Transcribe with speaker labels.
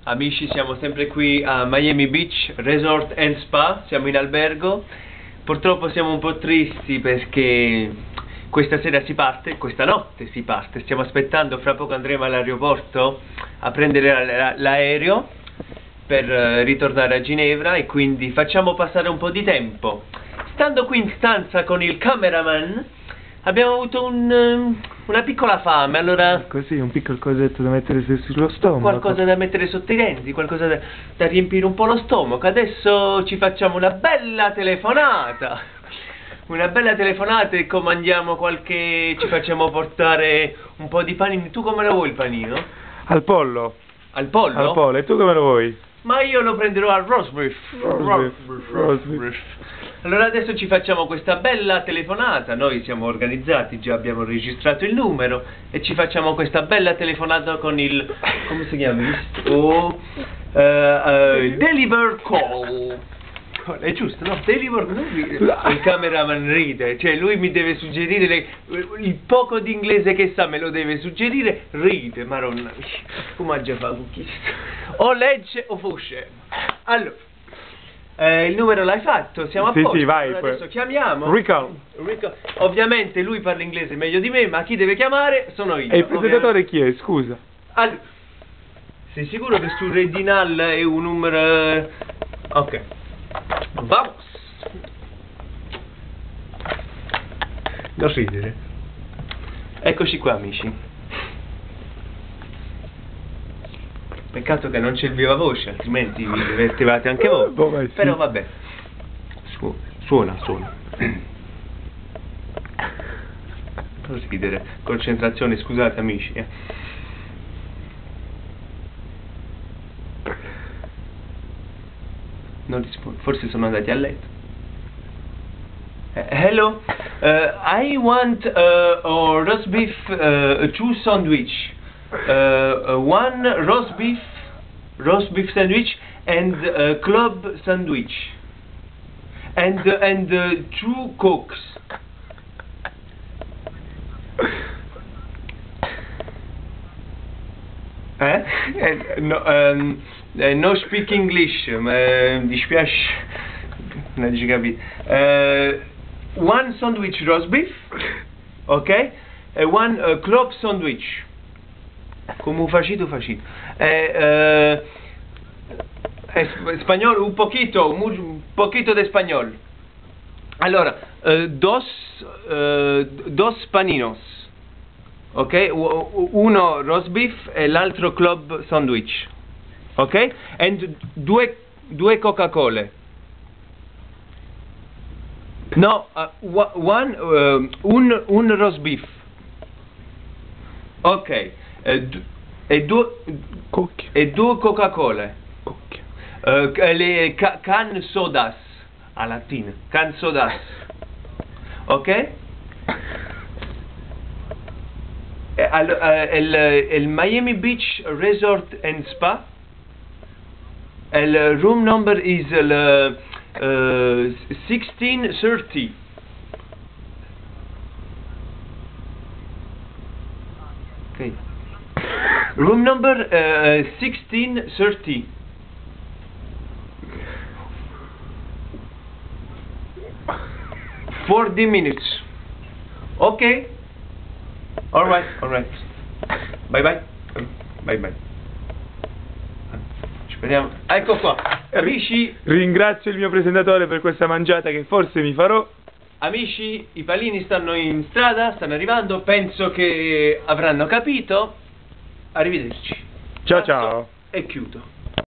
Speaker 1: Amici, siamo sempre qui a Miami Beach Resort and Spa, siamo in albergo. Purtroppo siamo un po' tristi perché questa sera si parte, questa notte si parte. Stiamo aspettando, fra poco andremo all'aeroporto a prendere l'aereo per ritornare a Ginevra e quindi facciamo passare un po' di tempo. Stando qui in stanza con il cameraman abbiamo avuto una piccola fame, allora...
Speaker 2: Così, un piccolo cosetto da mettere sullo stomaco.
Speaker 1: Qualcosa da mettere sotto i denti, qualcosa da riempire un po' lo stomaco. Adesso ci facciamo una bella telefonata. Una bella telefonata e comandiamo ci facciamo portare un po' di panini. Tu come lo vuoi il panino?
Speaker 2: Al pollo.
Speaker 1: Al pollo?
Speaker 2: Al pollo, e tu come lo vuoi?
Speaker 1: Ma io lo prenderò al roast beef.
Speaker 2: Roast beef.
Speaker 1: Allora adesso ci facciamo questa bella telefonata. Noi siamo organizzati, già abbiamo registrato il numero e ci facciamo questa bella telefonata con il... come si chiama? Deliver call. È giusto, no? Deliver call. Il cameraman ride, cioè lui mi deve suggerire il poco di inglese che sa, me lo deve suggerire. Ride, maronna. Come già fa con questo? O legge o fusce. Allora il numero l'hai fatto, siamo a posto.
Speaker 2: Sì, vai.
Speaker 1: Allora adesso chiamiamo.
Speaker 2: Recall.
Speaker 1: Ovviamente lui parla inglese meglio di me, ma chi deve chiamare sono io.
Speaker 2: E il presentatore chi è? Scusa.
Speaker 1: Allora, sei sicuro che su Redinal è un numero... Ok. Vamos. Non ridere. Eccoci qua, amici. Peccato che non c'è il viva voce, altrimenti vi divertivate anche voi.
Speaker 2: Sì.
Speaker 1: Però vabbè. Suona. Non ridere. Concentrazione, scusate amici. Non rispondo. Forse sono andati a letto. Hello, I want a roast beef, two sandwich. One roast beef sandwich and club sandwich and two cokes. No speak English, dispiace, non ci capito. One sandwich roast beef, ok? One club sandwich. Come facito. Español, un poquito de español. Allora, dos paninos, ok? Uno roast beef e l'altro club sandwich, ok? And due Coca-Cola. No, un roast beef. Ok. E due Coca-Cola. Le can sodas a latina. Can sodas. Ok? Il Miami Beach Resort and Spa. Il room number is 1630. Okay. Room number 1630. For 40 minutes. Okay. All right. Bye. Speriamo. Ecco qua. Amici,
Speaker 2: ringrazio il mio presentatore per questa mangiata che forse mi farò.
Speaker 1: Amici, i palini stanno in strada, stanno arrivando, penso che avranno capito. Arrivederci.
Speaker 2: Ciao.
Speaker 1: E chiudo.